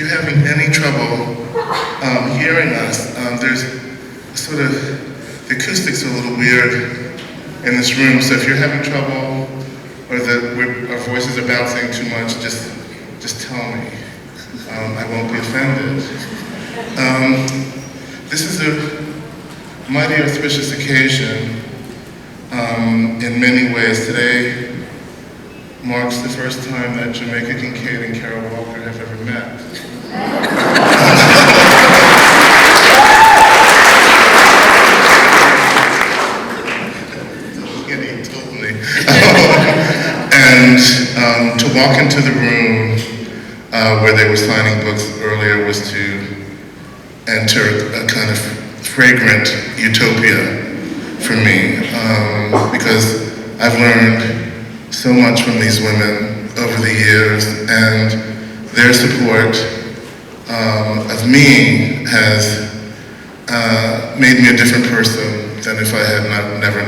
you're having any trouble hearing us, there's sort of, the acoustics are a little weird in this room, so if you're having trouble or our voices are bouncing too much, just tell me. I won't be offended. This is a mighty auspicious occasion in many ways. Today marks the first time that Jamaica Kincaid and Carol Walker have ever met. He told me. And to walk into the room where they were signing books earlier was to enter a kind of fragrant utopia for me, because I've learned so much from these women over the years, and their support of me has made me a different person than if I had never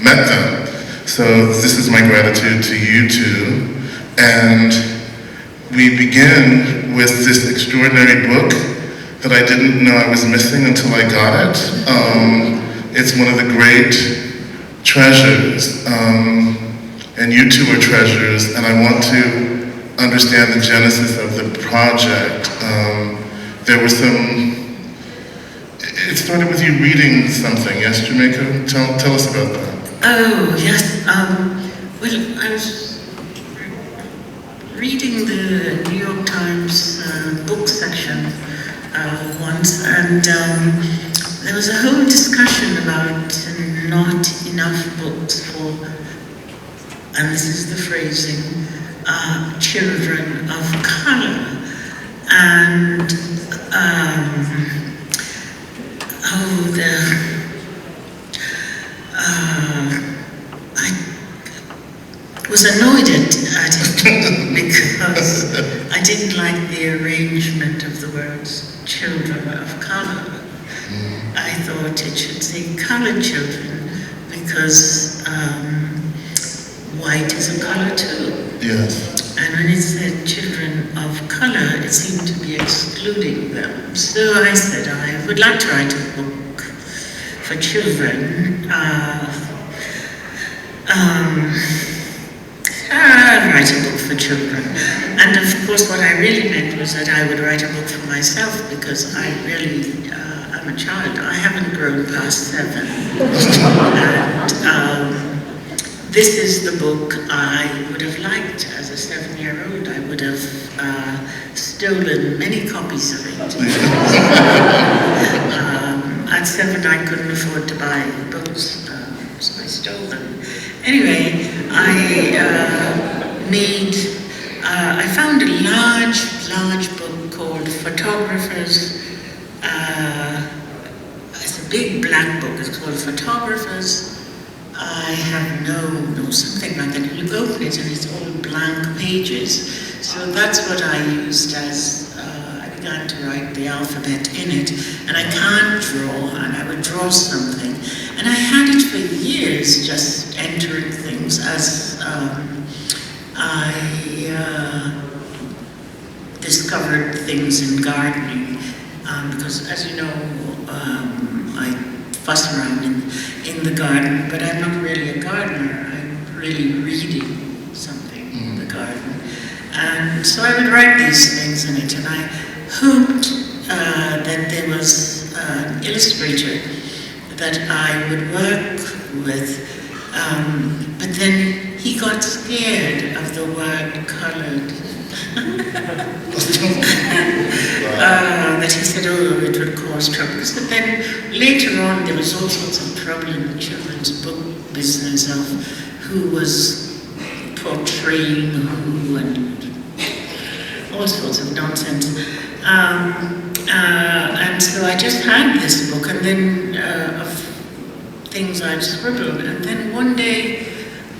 met them. So this is my gratitude to you two, and we begin with this extraordinary book that I didn't know I was missing until I got it. It's one of the great treasures, and you two are treasures, and I want to understand the genesis of the project. There was it started with you reading something, yes, Jamaica? Tell us about that. Oh, yes. Well, I was reading the New York Times book section once, and there was a whole discussion about not enough books for, and this is the phrasing, children of color. And I was annoyed at it because I didn't like the arrangement of the words children of color. I thought it should say colored children because white is a color too. Yes. And when it said children of color, it seemed to be excluding them. So I said I would like to write a book for children. I'd write a book for children. And of course what I really meant was that I would write a book for myself, because I really am a child. I haven't grown past 7. And this is the book I would have liked as a 7-year-old. I would have stolen many copies of it. At 7 I couldn't afford to buy books, so I stole them. Anyway, I found a large book called Photographers. It's a big black book. It's called Photographers. I have no something like that. You open it and it's all blank pages. So that's what I used as I began to write the alphabet in it. And I can't draw, and I would draw something. And I had it for years, just entering things as I discovered things in gardening. Because as you know, I fuss around in the garden, but I'm not really a gardener. I'm really reading something in the garden. And so I would write these things in it, and I hoped that there was an illustrator that I would work with, but then he got scared of the word colored. That he said, oh, it would cause troubles. But then later on, there was all sorts of trouble in the children's book business of who was portraying who and all sorts of nonsense. And so I just had this book, and then of things I'd scribbled. And then one day,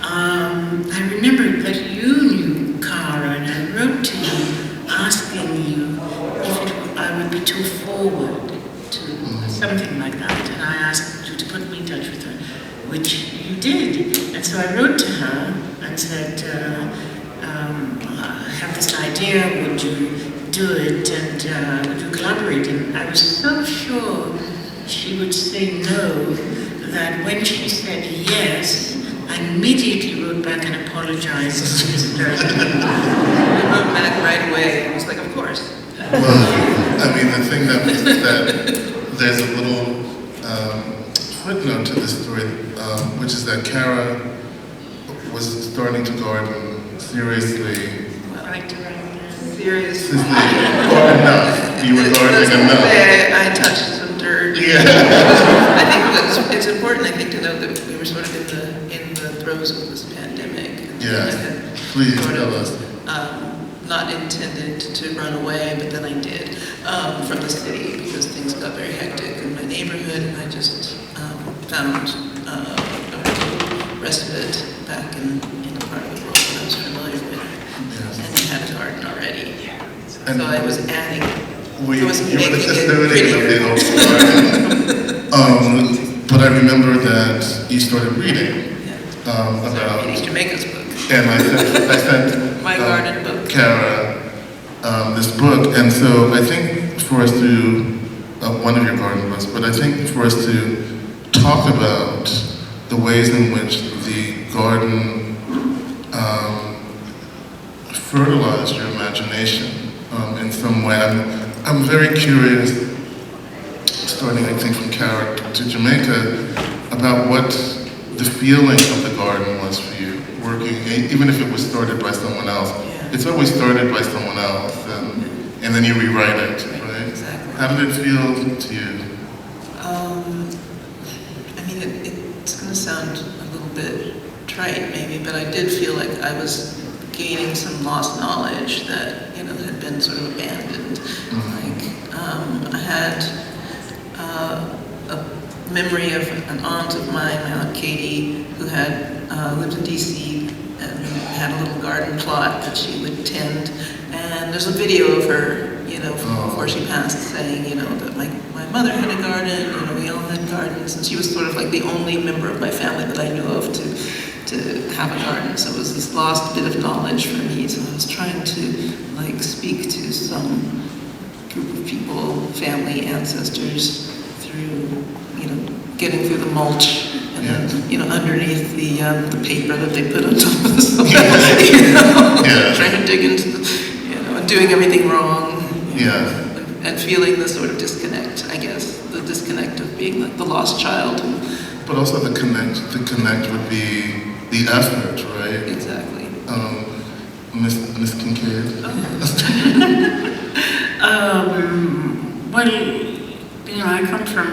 I remembered that you knew Cara, and I wrote to you asking you if I would be too forward to something like that. And I asked you to put me in touch with her, which you did. And so I wrote to her and said, I have this idea, would you do it and to collaborate. And I was so sure she would say no that when she said yes, I immediately wrote back and apologized to Mr. I wrote back right away. I was like, of course. Well, I mean, the thing that there's a little footnote to this story, which is that Kara was starting to garden seriously. Right around there. Seriously. Or enough. You were gardening enough. I touched some dirt. Yeah. I think it's important, I think, to know that we were sort of in the throes of this pandemic. Yeah. And Please sort tell of, us. Not intended to run away, but then I did from the city because things got very hectic in my neighborhood, and I just found a respite back in a part of the world that I was familiar with, Yes. and had a garden already. And So I was adding. you were the making it custodian of the old garden. But I remember that you started reading about, Reading Jamaica's book. and I sent My garden book. Kara this book, and so I think for us to, one of your garden books, but I think for us to talk about the ways in which the garden fertilized your imagination in some way. I'm very curious, starting I think from Kara to Jamaica, about what the feeling of the garden was for you, working, even if it was started by someone else. Yeah. It's always started by someone else, and then you rewrite it, right? Exactly. How did it feel to you? I mean, it's going to sound a little bit trite, maybe, but I did feel like I was gaining some lost knowledge that, you know, had been sort of abandoned. Mm-hmm. Like, I had a memory of an aunt of mine, my Aunt Katie, who had lived in D.C. and had a little garden plot that she would tend. And there's a video of her, you know, before she passed, saying, you know, that my mother had a garden, you know, we all had gardens, and she was sort of like the only member of my family that I knew of to have a garden. So it was this lost bit of knowledge for me. So I was trying to like speak to some group of people, family, ancestors, through, you know, getting through the mulch and then, you know, underneath the paper that they put on top of the soil, you know, trying to dig into the, you know, and doing everything wrong. And feeling the sort of disconnect, I guess, the disconnect of being like the lost child. But also the connect would be the effort, right? Exactly. Miss Kincaid? Well, you know, I come from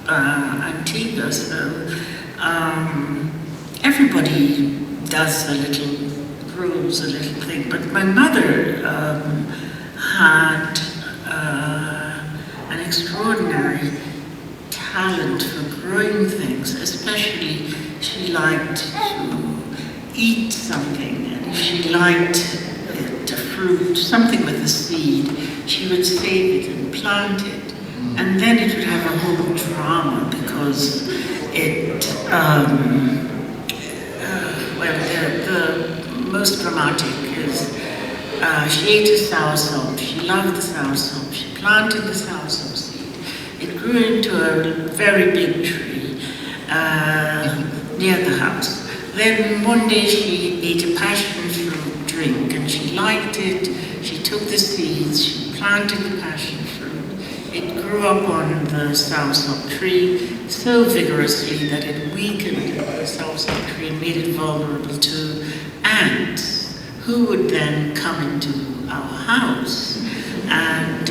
Antigua, so everybody does a little, grows a little thing. But my mother had an extraordinary talent for growing things, especially she liked to eat something, and if she liked it, a fruit, something with a seed, she would save it and plant it, and then it would have a whole drama because it, the most dramatic is she ate a soursop, she loved the soursop, she planted the soursop seed, it grew into a very big tree near the house. Then one day she ate a passion fruit drink and she liked it. She took the seeds, she planted the passion fruit. It grew up on the soursop tree so vigorously that it weakened the soursop tree and made it vulnerable to ants, who would then come into our house. And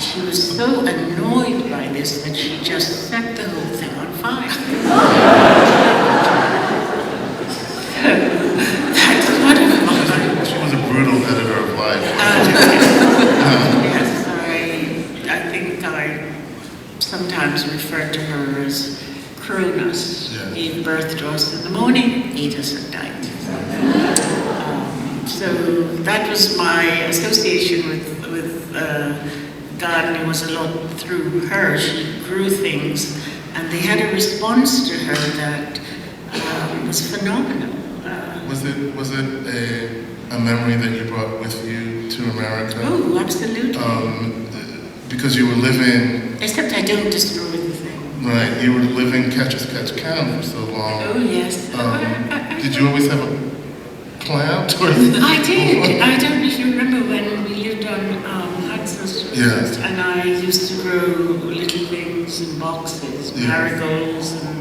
she was so annoyed by this that she just set the whole thing on fire. That's what it was. She was a brutal editor of life. Yes, I think I sometimes refer to her as Cronus. Yeah. Gave birth to us in the morning, ate us at night. So that was my association with gardening, was a lot through her. She grew things, and they had a response to her that was phenomenal. Was it a memory that you brought with you to America? Oh, absolutely. Because you were living, Except I don't destroy the thing. right, you were living catch as catch can for so long. Oh, yes. Did you always have a plant? Or I did. I don't know if you remember when we lived on Hudson Street. Yeah. And I used to grow little things in boxes, Yeah. marigolds and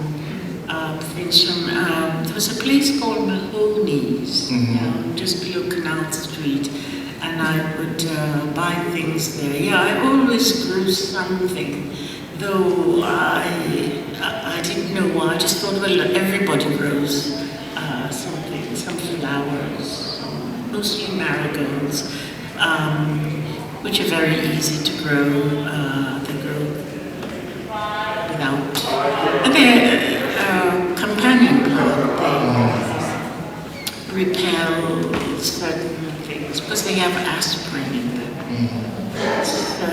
things from, there was a place called Mahoney's, just below Canal Street. And I would buy things there. Yeah, I always grew something, though I didn't know why. I just thought, well, everybody grows something, some flowers, mostly marigolds, which are very easy to grow. They grow without, and they're companion plant. They repel certain things because they have aspirin in them. So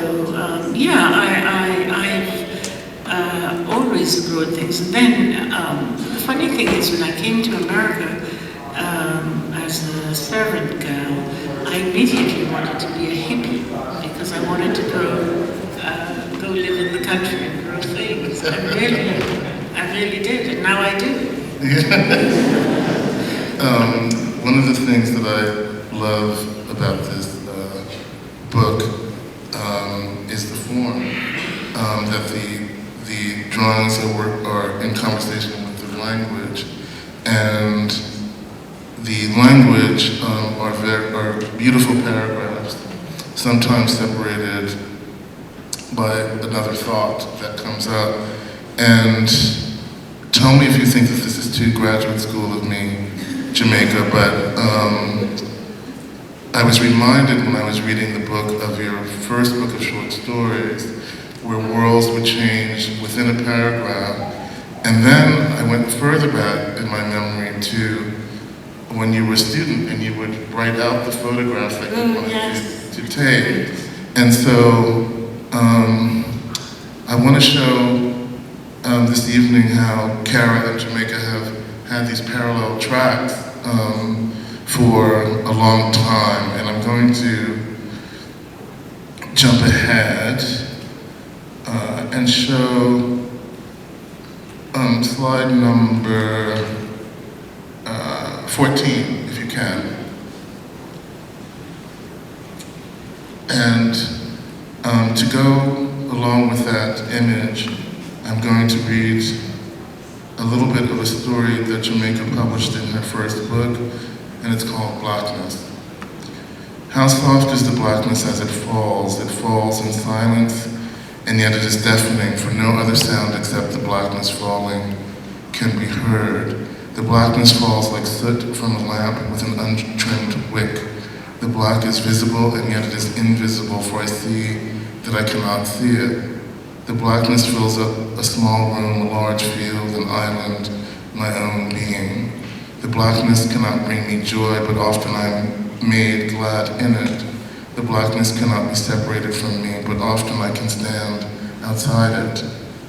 I've always grown things. And then the funny thing is, when I came to America as a servant girl, I immediately wanted to be a hippie because I wanted to go live in the country and grow things. I really did, and now I do. One of the things that I love about this book is the form, that the drawings are in conversation with the language, and the language are beautiful paragraphs, sometimes separated by another thought that comes up. And tell me if you think that this is too graduate school of me, Jamaica, but I was reminded when I was reading the book of your first book of short stories, where worlds would change within a paragraph. And then I went further back in my memory to when you were a student and you would write out the photographs that you wanted to take. And so I want to show this evening how Cara and Jamaica have had these parallel tracks for a long time, and I'm going to jump ahead and show slide number 14, if you can. And to go along with that image, I'm going to read a little bit of a story that Jamaica published in her first book, and it's called Blackness. How soft is the blackness as it falls in silence, and yet it is deafening, for no other sound except the blackness falling can be heard. The blackness falls like soot from a lamp with an untrimmed wick. The black is visible, and yet it is invisible, for I see that I cannot see it. The blackness fills up a small room, a large field, an island, my own being. The blackness cannot bring me joy, but often I am made glad in it. The blackness cannot be separated from me, but often I can stand outside it.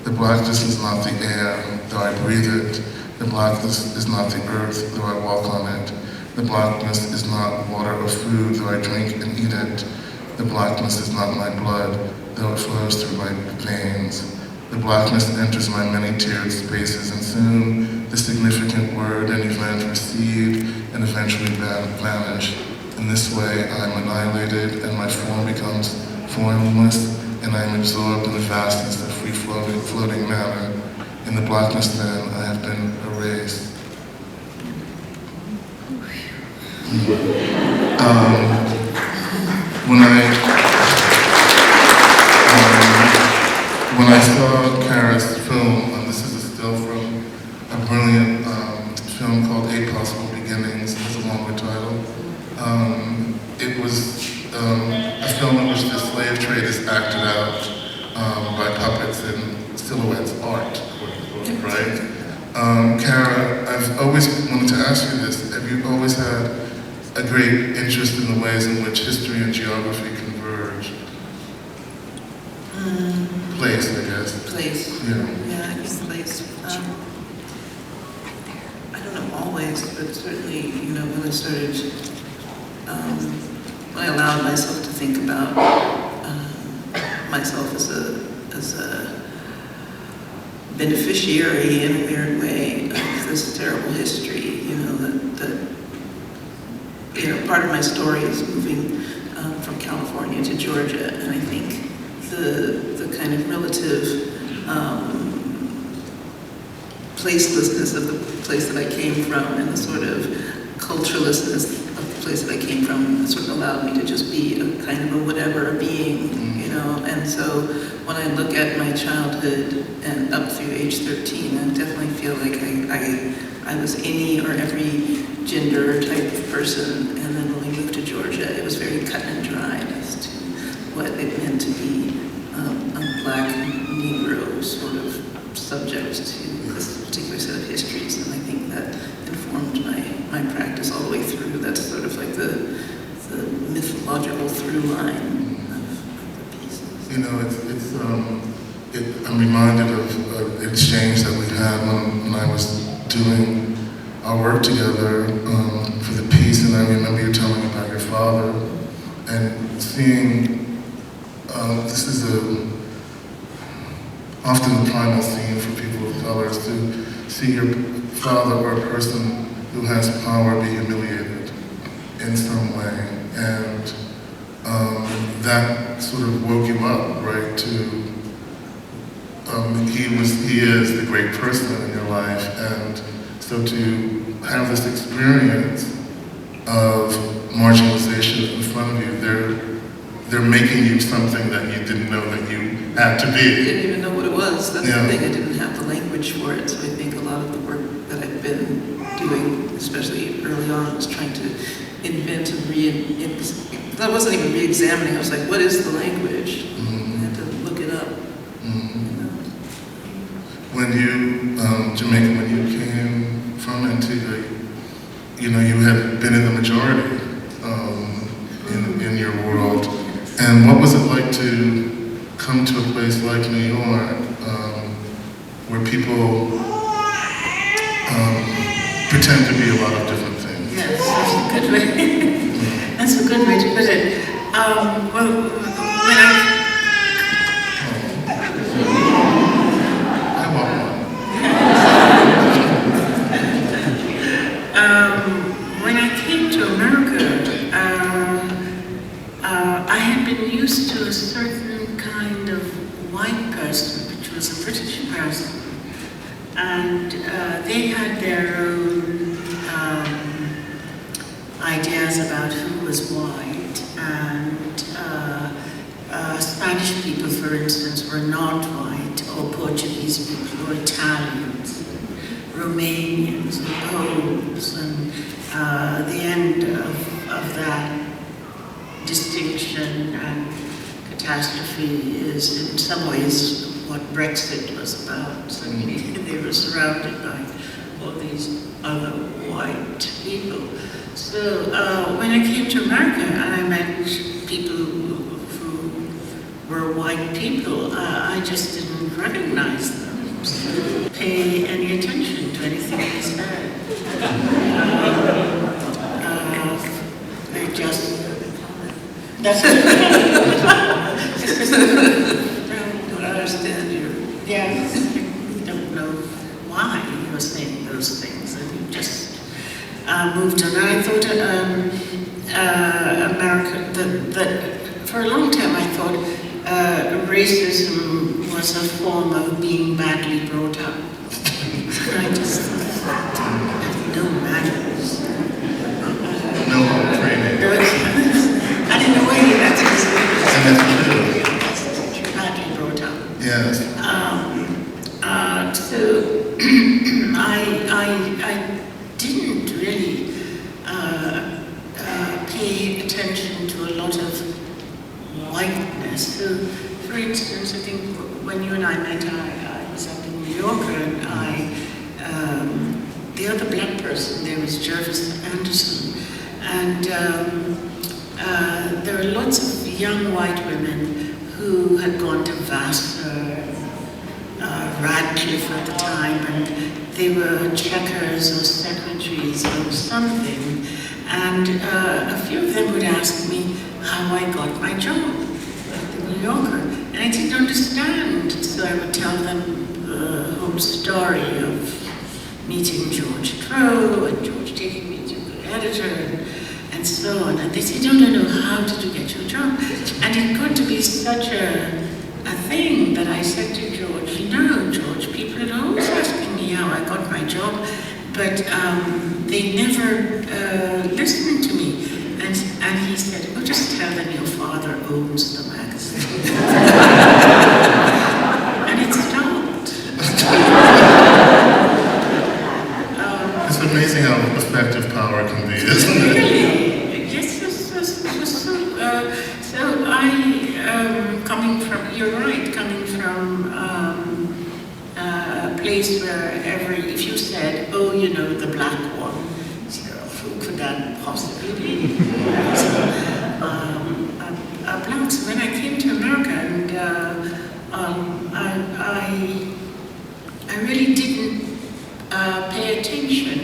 The blackness is not the air, though I breathe it. The blackness is not the earth, though I walk on it. The blackness is not water or food, though I drink and eat it. The blackness is not my blood, though it flows through my veins. The blackness enters my many-tiered spaces, and soon the significant word and event recede and eventually vanish. In this way, I am annihilated, and my form becomes formless, and I am absorbed in the vastness of free-floating matter. In the blackness, then, I have been erased. When I saw Cara's film, this is a still from a brilliant film called Eight Possible Beginnings, it has a longer title. It was a film in which the slave trade is acted out by puppets and silhouettes art, right? Cara, I've always wanted to ask you this. Have you always had a great interest in the ways in which history and geography converge? Place, I guess. Place. Yeah. Yeah, I guess place. I don't know always, but certainly, when I started, when I allowed allowed myself to think about myself as a beneficiary in a weird way of this terrible history. That part of my story is moving from California to Georgia, and I think the kind of relative placelessness of the place that I came from and the sort of culturelessness of the place that I came from sort of allowed me to just be a kind of a whatever being, And so when I look at my childhood and up through age 13, I definitely feel like I was any or every gender or type of person, and then when we moved to Georgia, it was very cut and dried as to what it meant to be a black Negro sort of subject to this particular set of histories, and I think that informed my practice all the way through. That's sort of like the mythological through line of the pieces. I'm reminded of an exchange that we had when I was doing our work together for the piece, and I remember you telling me about your father and seeing, this is often the primal scene for people of color, is to see your father or a person who has power be humiliated in some way, and that sort of woke you up, right, to he is the great person in your life, and so to have this experience of marginalization in front of you, they're making you something that you didn't know that you had to I be. didn't even know what it was. That's the thing. I didn't have the language for it. So I think a lot of the work that I've been doing, especially early on, was trying to invent and I wasn't even re-examining. I was like, what is the language? I had to look it up. When you, Jamaica, when you came from Antigua, you had been in the majority in your world. And what was it like to come to a place like New York, where people pretend to be a lot of different things? Yes, that's a good way. That's a good way to put it. When I want one. when I came to America, I had been used to a certain kind of white person, which was a British person, and they had their own ideas about who was white, and Spanish people, for instance, were not white, or Portuguese people, or Italians, Romanians, and Poles, and the end of that distinction and catastrophe is in some ways what Brexit was about. Suddenly they were surrounded by all these other white people. So when I came to America and I met people who were white people, I just didn't recognize them, so pay any attention to anything they said. They just, that's it. I don't understand you. Yeah, you don't know why you were saying those things, and you just moved on. I thought America, that for a long time I thought racism was a form of being badly brought up. I just had no manners. No home training. And in a way, that's And that's true. badly brought up. Yes. So I didn't really pay attention to a lot of whiteness. So, for instance, I think when you and I met, I was up in New York, and the other black person there was Jervis Anderson, and there were lots of young white women who had gone to Vassar, Radcliffe at the time, and they were checkers or secretaries or something. And a few of them would ask me, how I got my job at the New Yorker. And I didn't understand, so I would tell them the whole story of meeting George Crowe and George taking me to the editor and so on. And they said, no, how did you get your job? And it got to be such a thing that I said to George, George, people are always asking me how I got my job, but they never listened to me. And he said, oh, just tell them your father owns the magazine. And it stopped. It's amazing how effective power can be, isn't it? Really? Yes. So I, you're right, coming from a place where if you said, oh, the black one, so who could that possibly be? Blacks. When I came to America, and I really didn't pay attention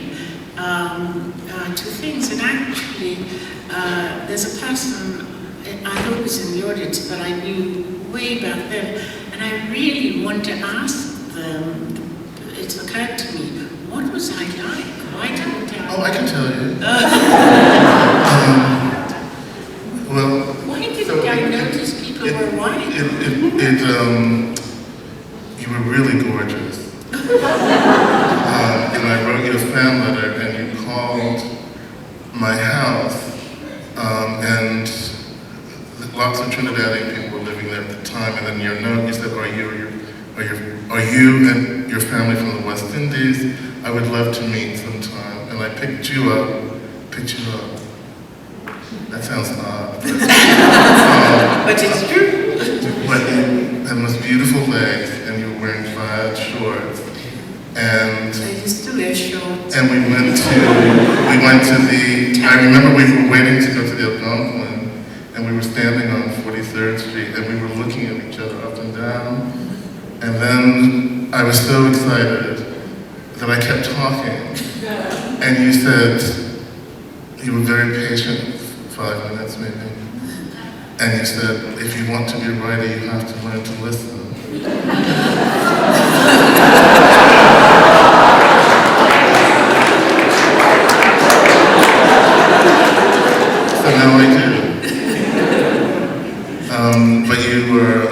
to things. And actually, there's a person, I hope it's in the audience, but I knew way back then, and I really want to ask them, it's occurred to me, what was I like? Why didn't I? Oh, I can tell you. Well, why didn't I notice people were white? You were really gorgeous. And I wrote you a fan letter, and you called my house, and lots of Trinidadian people were living there at the time. And then your note, you said, "Are you and your family from the West Indies? I would love to meet sometime." And I picked you up. That sounds odd. But it's true. But you had the most beautiful legs, and you were wearing plaid shorts. And I used to wear shorts. And we went to I remember we were waiting to go to the Algonquin, and we were standing on 43rd Street, and we were looking at each other up and down. And then I was so excited that I kept talking. And you said, you were very patient, 5 minutes maybe. And you said, if you want to be a writer, you have to learn to listen. So now I do. But you were a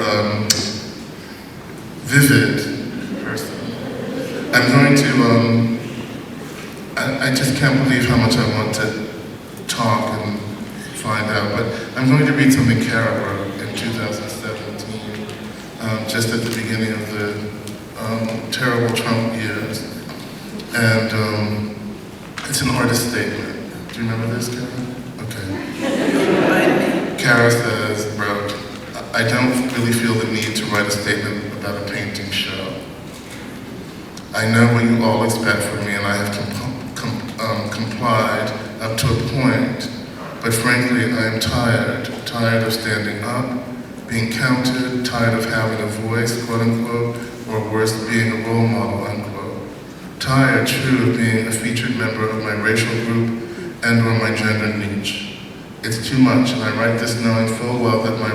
vivid person. I'm going to, I just can't believe how much I want to talk and find out, but I'm going to read something Kara wrote in 2017, just at the beginning of the terrible Trump years. And it's an artist statement. Do you remember this, Kara? Okay. Kara wrote, I don't really feel the need to write a statement about a painting show. I know what you all expect from me, and I have complied up to a point. But frankly, I am tired of standing up, being counted, tired of having a voice, quote unquote, or worse, being a role model, unquote. Tired, true, of being a featured member of my racial group and or my gender niche. It's too much, and I write this knowing full well that my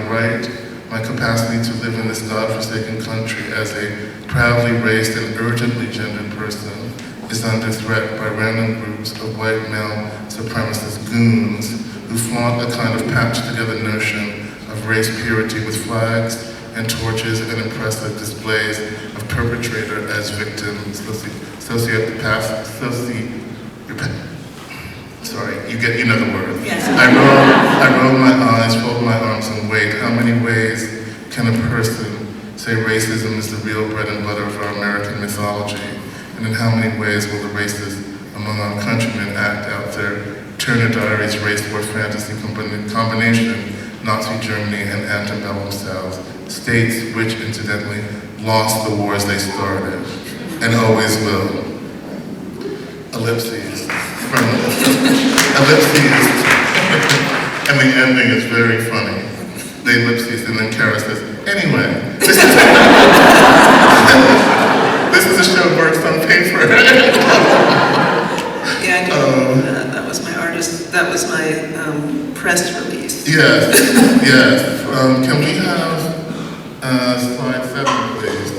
capacity to live in this godforsaken country as a proudly raised and urgently gendered person is under threat by random groups of white male supremacist goons who flaunt a kind of patched-together notion of race purity with flags and torches and impressive displays of perpetrator as victim, you know the word. Yes. I roll my eyes, fold my arms, and wait. How many ways can a person say racism is the real bread and butter of our American mythology? And in how many ways will the racists among our countrymen act out their Turner Diaries race war fantasy combination, Nazi Germany and antebellum South, states which incidentally lost the wars they started, and always will. Ellipses. Ellipses. And the ending is very funny. The ellipses, and then Kara says, anyway, this is a show works on paper. Yeah, I do. That was my artist that was my press release. Yes, yes. Can we have slide 7, please?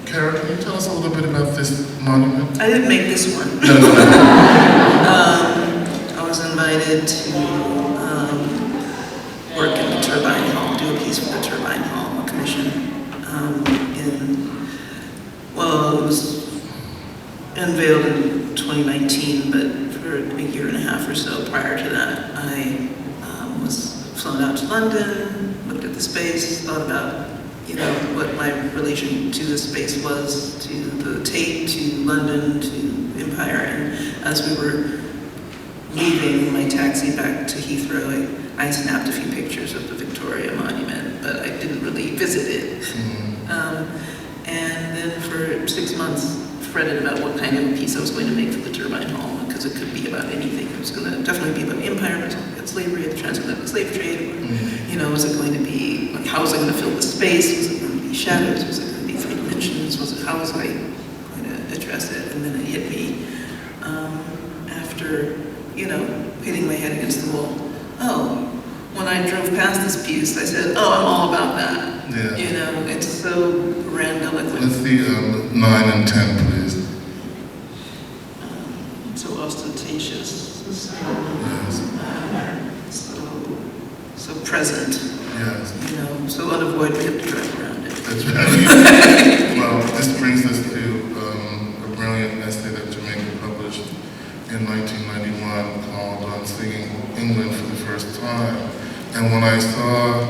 Kara, can you tell us a little bit about this monument? I didn't make this one. No, no, no. I was invited to work in the Turbine Hall, do a piece for the Turbine Hall commission. Well, it was unveiled in 2019, but for a year and a half or so prior to that, I was flown out to London, looked at the space, thought about what my relation to the space was, to the Tate, to London, to Empire, and as we were leaving my taxi back to Heathrow, I snapped a few pictures of the Victoria Monument, but I didn't really visit it. And then for 6 months, fretted about what kind of piece I was going to make for the Turbine Hall, because it could be about anything. It was going to definitely be about empire, but it was going to be about slavery, the transatlantic slave trade. Was it going to be, how was I going to fill the space? Was it going to be shadows? Was it going to be 3 dimensions? How was I going to address it? And then it hit me after, hitting my head against the wall. Oh, when I drove past this piece, I said, oh, I'm all about that. Yeah. It's so grandiloquent. Let's see 9 and 10, please. So ostentatious. So present. Yes. So unavoidable, we have to drive around it. That's right. Well, this brings us to a brilliant essay that Jamaica published in 1991 called Singing England for the First Time. And when I saw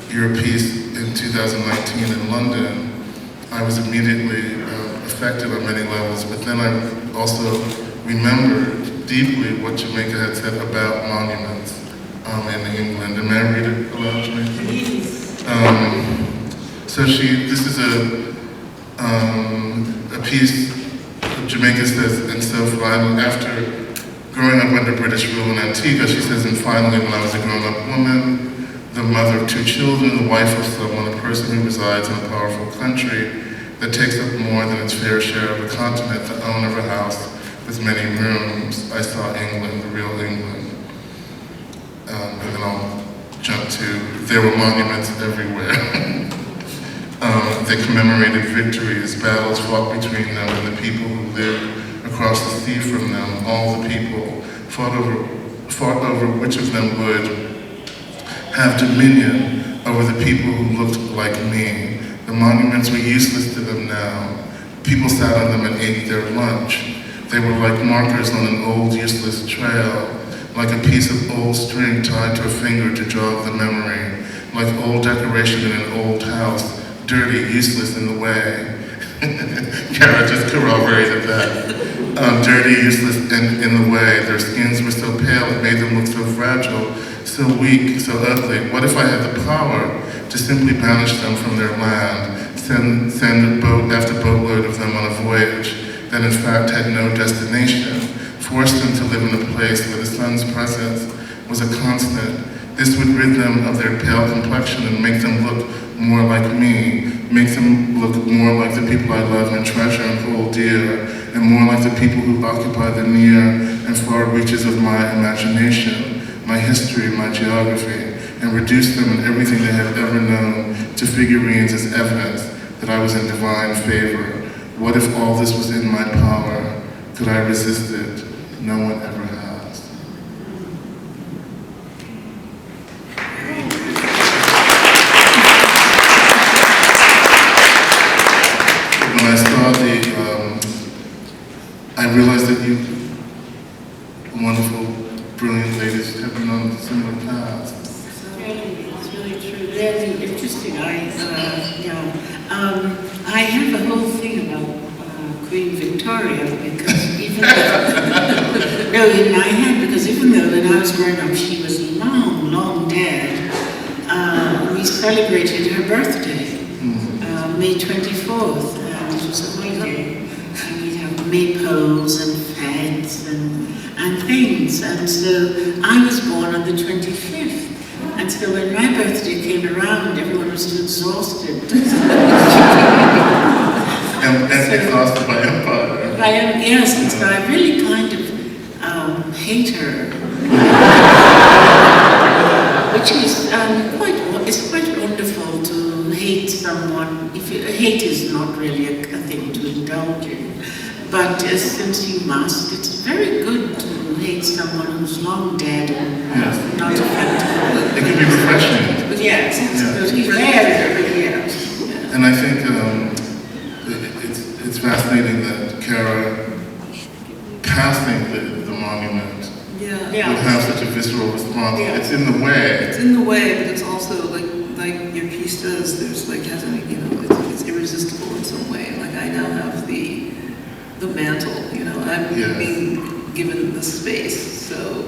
your piece in 2019 in London, I was immediately affected on many levels, but then I also remembered deeply what Jamaica had said about monuments in England. And may I read it aloud, Jamaica? Please. This is a piece Jamaica says, and so after growing up under British rule in Antigua, she says, and finally when I was a grown-up woman, the mother of 2 children, the wife of someone, a person who resides in a powerful country that takes up more than its fair share of a continent, the owner of a house with many rooms, I saw England, the real England. And then I'll jump to, there were monuments everywhere. They commemorated victories, battles fought between them and the people who lived across the sea from them. All the people fought over which of them would have dominion over the people who looked like me. The monuments were useless to them now. People sat on them and ate their lunch. They were like markers on an old, useless trail, like a piece of old string tied to a finger to jog the memory, like old decoration in an old house, dirty, useless in the way. Kara just corroborated that. Dirty, useless in the way. Their skins were so pale, it made them look so fragile, so weak, so ugly. What if I had the power to simply banish them from their land, send a boat after boatload of them on a voyage that in fact had no destination, force them to live in a place where the sun's presence was a constant? This would rid them of their pale complexion and make them look more like me, make them look more like the people I love and treasure and hold dear, and more like the people who occupy the near and far reaches of my imagination, my history, my geography, and reduce them and everything they have ever known to figurines as evidence that I was in divine favor. What if all this was in my power? Could I resist it? No one ever has. When I saw I realized that you wonderful, brilliant ladies have been on similar paths. It's really true. Very interesting. I have a whole thing about Queen Victoria because even though when I was growing up she was long, long dead, we celebrated her birthday, May 24th, and it was a holiday. And we'd have maypoles and feds and things. And so I was born on the 25th. And so when my birthday came around, everyone was too exhausted. And exhausted by empire. Yes, and so I really kind of hate her. Which is it's quite wonderful to hate someone. Hate is not really a thing to indulge in. But since you must, it's very good to hate someone who's long dead and not effective. It can be refreshing. Yes, it's good. He's rare, yeah. And I think it's fascinating that Kara passing the monument would have such a visceral response. Yeah. It's in the way. It's in the way, but it's also like your piece does. There's like it's irresistible in some way. Like I now have the mantle. I'm being given the space. So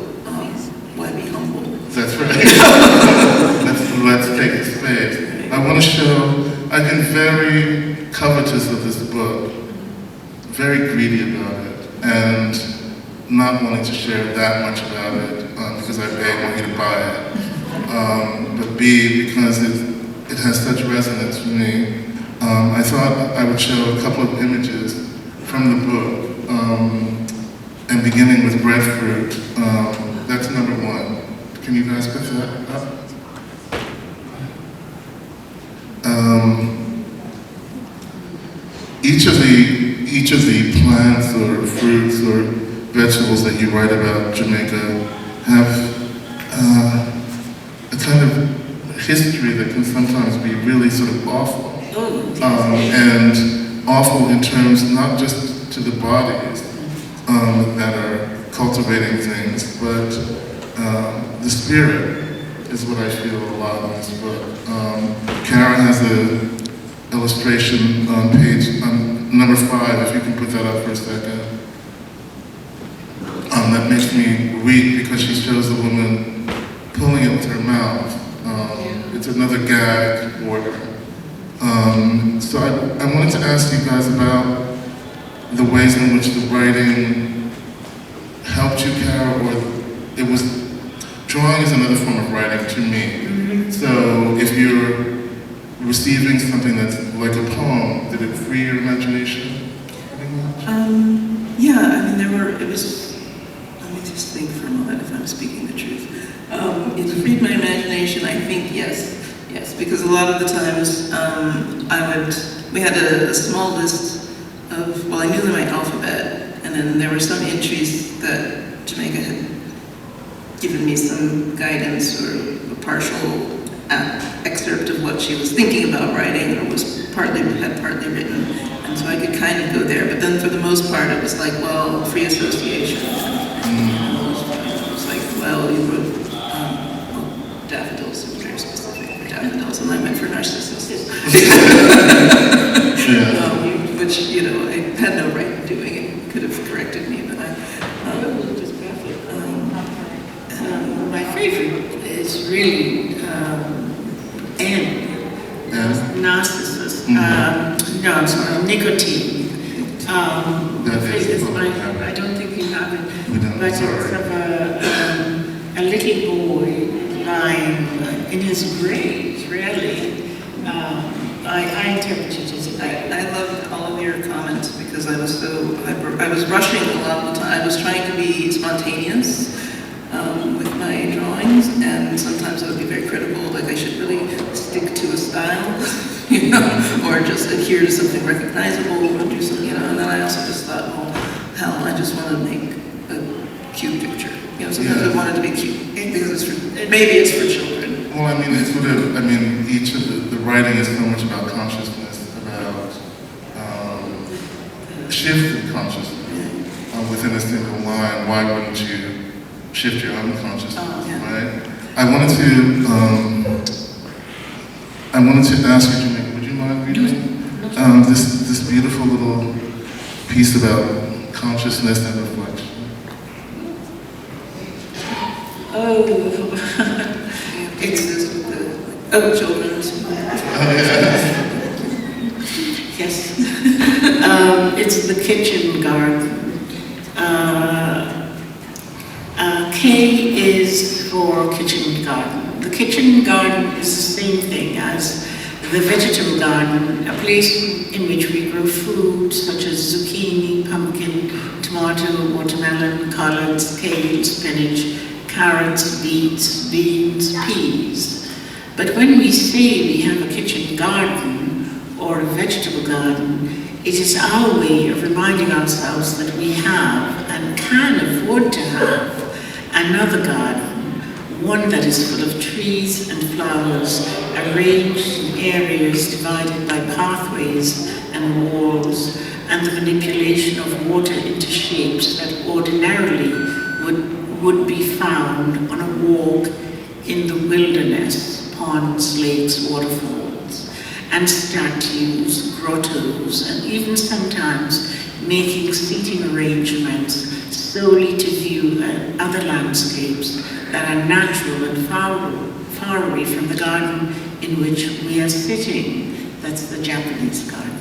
why be humble? That's right. let's take the space. I want to show. I've been very covetous of this book, very greedy about it, and not wanting to share that much about it because I want you to buy it. But B, because it has such resonance for me, I thought I would show a couple of images from the book, and beginning with breadfruit. That's number one. Can you guys put that up? Each of the plants or fruits or vegetables that you write about Jamaica have a kind of history that can sometimes be really sort of awful. And awful in terms not just to the bodies that are cultivating things, but the spirit is what I feel a lot in this book. Karen has an illustration on page number 5, if you can put that up for a second. That makes me weep because she shows the woman pulling it with her mouth. It's another gag order. So I wanted to ask you guys about the ways in which the writing helped you, Kara, or it was, drawing is another form of writing to me. So if you're receiving something that's like a poem, did it free your imagination? Let me just think for a moment if I'm speaking the truth. It freed my imagination, I think, yes, because a lot of the times we had a small list of, I knew my alphabet, and then there were some entries that Jamaica had given me some guidance or a partial excerpt of what she was thinking about writing, or had partly written, and so I could kind of go there. But then for the most part, it was like, free association. It was like, you wrote daffodils, it was very specific for daffodils, and I went for narcissus. Which, I had no right in doing it. Could have corrected me, but my favorite is really narcissus. No, I'm sorry, nicotine. I don't think you have it, but it's of a little boy lying in his grave, really. I interpreted it. I loved all of your comments because I was rushing a lot of the time. I was trying to be spontaneous with my drawings, and sometimes I would be very critical, like I should really stick to a style, or just adhere to something recognizable, or do something, and then I also just thought, I just want to make a cute picture. Sometimes I want it to be cute, because maybe it's for children. Well, each of the writing is so much about consciousness, about shift in consciousness within a single line. Why wouldn't you shift your own consciousness, right? I wanted to ask you, Jamaica, would you mind reading this beautiful little piece about consciousness and reflection? It's children's. Yes. It's the kitchen garden. K is for kitchen garden. The K kitchen garden is the same thing as the vegetable garden, a place in which we grow food such as zucchini, pumpkin, tomato, watermelon, collards, kale, spinach, carrots, beets, beans, peas. But when we say we have a kitchen garden or a vegetable garden, it is our way of reminding ourselves that we have and can afford to have another garden, one that is full of trees and flowers, arranged in areas divided by pathways and walls, and the manipulation of water into shapes that ordinarily would be found on a walk in the wilderness, ponds, lakes, waterfalls, and statues, grottos, and even sometimes making seating arrangements solely to view other landscapes that are natural and far away from the garden in which we are sitting. That's the Japanese garden.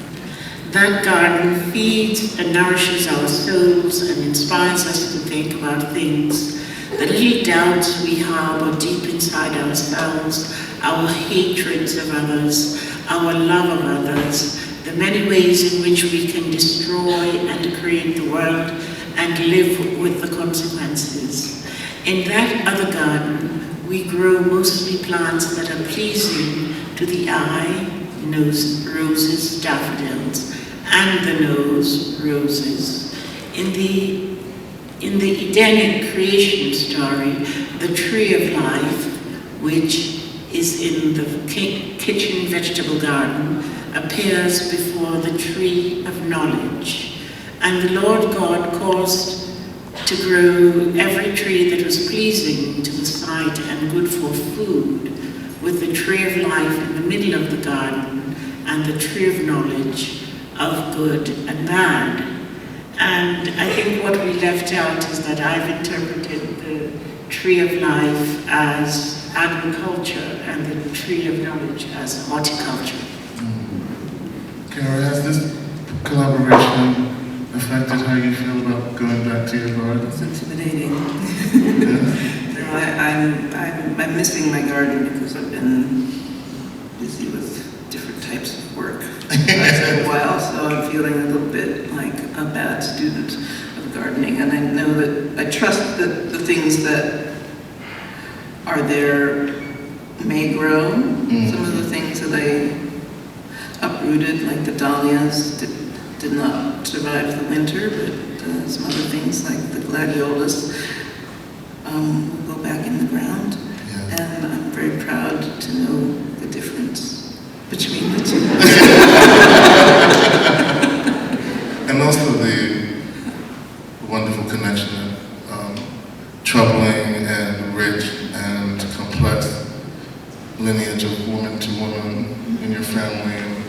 That garden feeds and nourishes our souls and inspires us to think about things, the little doubts we harbor deep inside ourselves, our hatreds of others, our love of others, the many ways in which we can destroy and create the world and live with the consequences. In that other garden, we grow mostly plants that are pleasing to the eye, roses, daffodils, and the nose, roses. In the Edenic creation story, the tree of life, which is in the kitchen vegetable garden, appears before the tree of knowledge. And the Lord God caused to grow every tree that was pleasing to the sight and good for food, with the tree of life in the middle of the garden, and the tree of knowledge of good and bad. And I think what we left out is that I've interpreted the tree of life as agriculture and the tree of knowledge as horticulture. Kara, has this collaboration affected how you feel about going back to your garden? It's intimidating. Yeah. No, I'm missing my garden because I've been busy with different types of work for a while, so I'm feeling a little bit like a bad student of gardening. And I know that I trust that the things that are there may grow. Some of the things that I uprooted, like the dahlias, did not survive the winter, but some other things like the gladiolus will go back in the ground. Yeah. And I'm very proud to know the difference between the two. And also the wonderful connection of troubling and rich and complex lineage of woman to woman in your family, and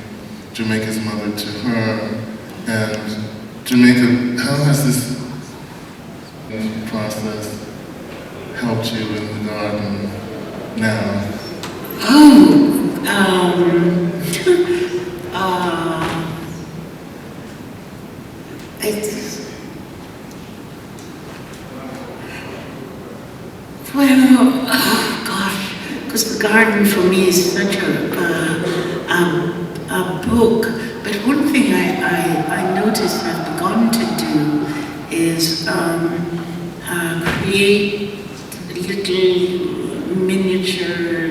Jamaica's mother to her. And Jamaica, how has this process helped you in the garden now? Because the garden for me is such a book. But one thing I noticed I've begun to do is create little miniature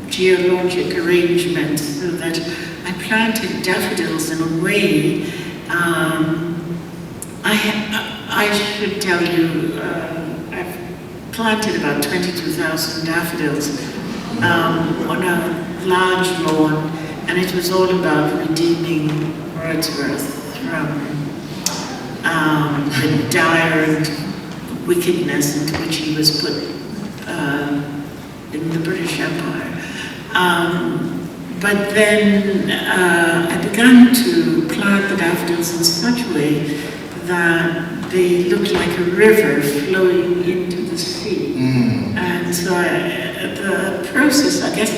geologic arrangements so that I planted daffodils in a way. I should tell you, I've planted about 22,000 daffodils on a large lawn, and it was all about redeeming Wordsworth from the dire wickedness into which he was put in the British Empire. But then I began to plant the daffodils in such a way that they looked like a river flowing into the sea. And so the process, I guess,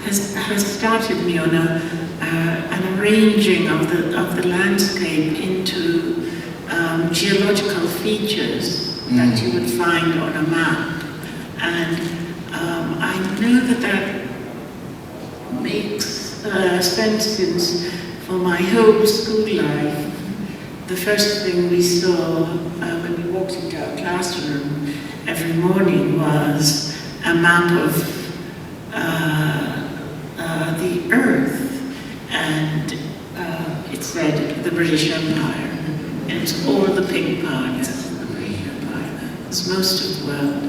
has started me on an arranging of the landscape into geological features that you would find on a map. And I know that makes sense, since for my whole school life, the first thing we saw when we walked into our classroom every morning was a map of the Earth, and it said the British Empire, and it's all the pink parts of the British Empire. It's most of the world.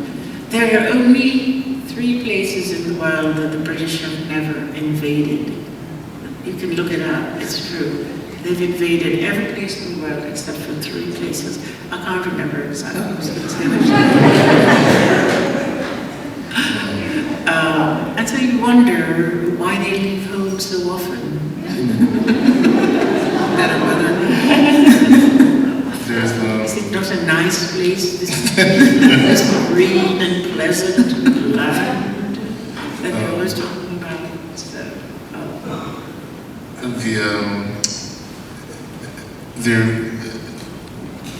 There are only 3 places in the world that the British have never invaded. You can look it up, it's true. They've invaded every place in the world except for 3 places. I can't remember exactly. And so you wonder why they leave home so often. Better weather. Is it not a nice place? This green and pleasant land that they're always talking about. So,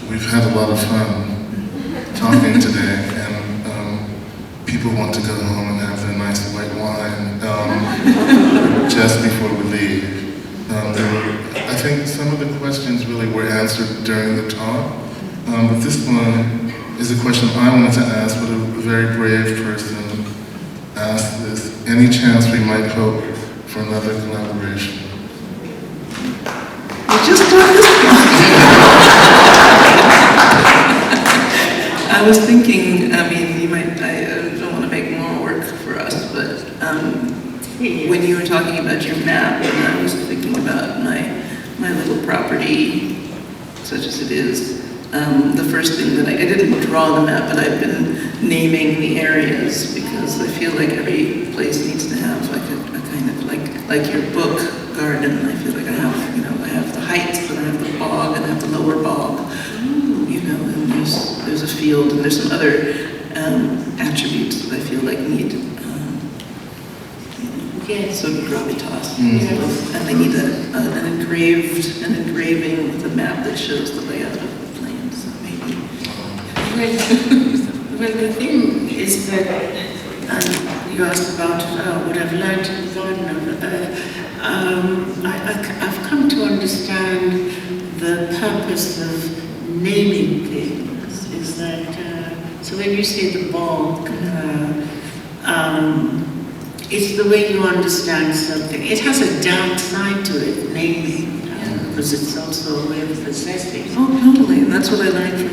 we've had a lot of fun talking today, and people want to go home and have their nice white wine just before we leave. I think some of the questions really were answered during the talk, but this one is a question I wanted to ask, but a very brave person asked this. Any chance we might hope for another collaboration? We just did this one. I was thinking, I mean, I don't want to make more work for us, but when you were talking about your map, and I was thinking about my little property, such as it is, the first thing that I didn't draw the map, but I've been naming the areas, because I feel like every place needs to have like a kind of like your book garden. I feel like I have the heights, but I have the bog, and I have the lower bog, and there's a field, and there's some other attributes that I feel like need sort of gravitas. And they need an engraving with a map that shows the layout of the plane. So maybe. Well, the thing is that you asked about what I've learned in the garden. I've come to understand the purpose of naming things. Is that so? When you say the bog, it's the way you understand something. It has a dark side to it, naming, because it's also a way of possessing. Oh, totally. And that's what I learned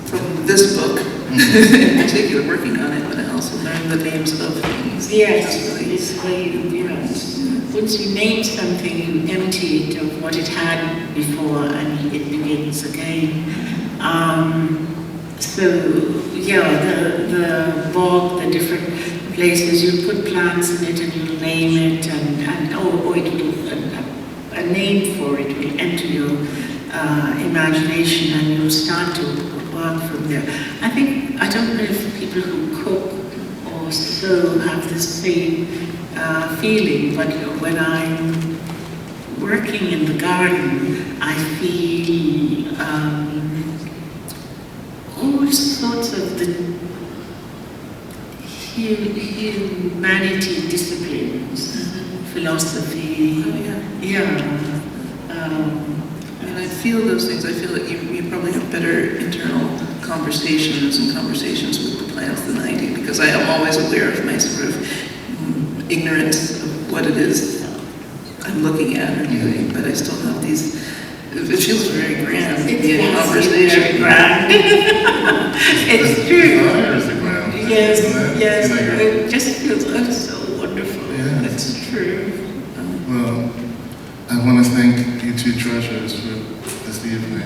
from this book, in particular, working on it, but I also learned the names of things. Yes, it's the way once you name something, you empty it of what it had before, and it begins again. The bog, the different places, you put plants in it and you name it, and it will, a name for it will enter your imagination, and you'll start to work from there. I don't know if people who cook or sew have the same feeling, but when I'm working in the garden, I feel all sorts of the humanity disciplines, philosophy. And I feel those things. I feel that you probably have better internal conversations with the plants than I do, because I am always aware of my sort of ignorance of what it is I'm looking at or doing, but I still have these. It feels very grand to be in conversation. Very grand. It's true. Yes. It just feels so wonderful. Yeah. It's true. Well, I want to thank you two treasures for this evening.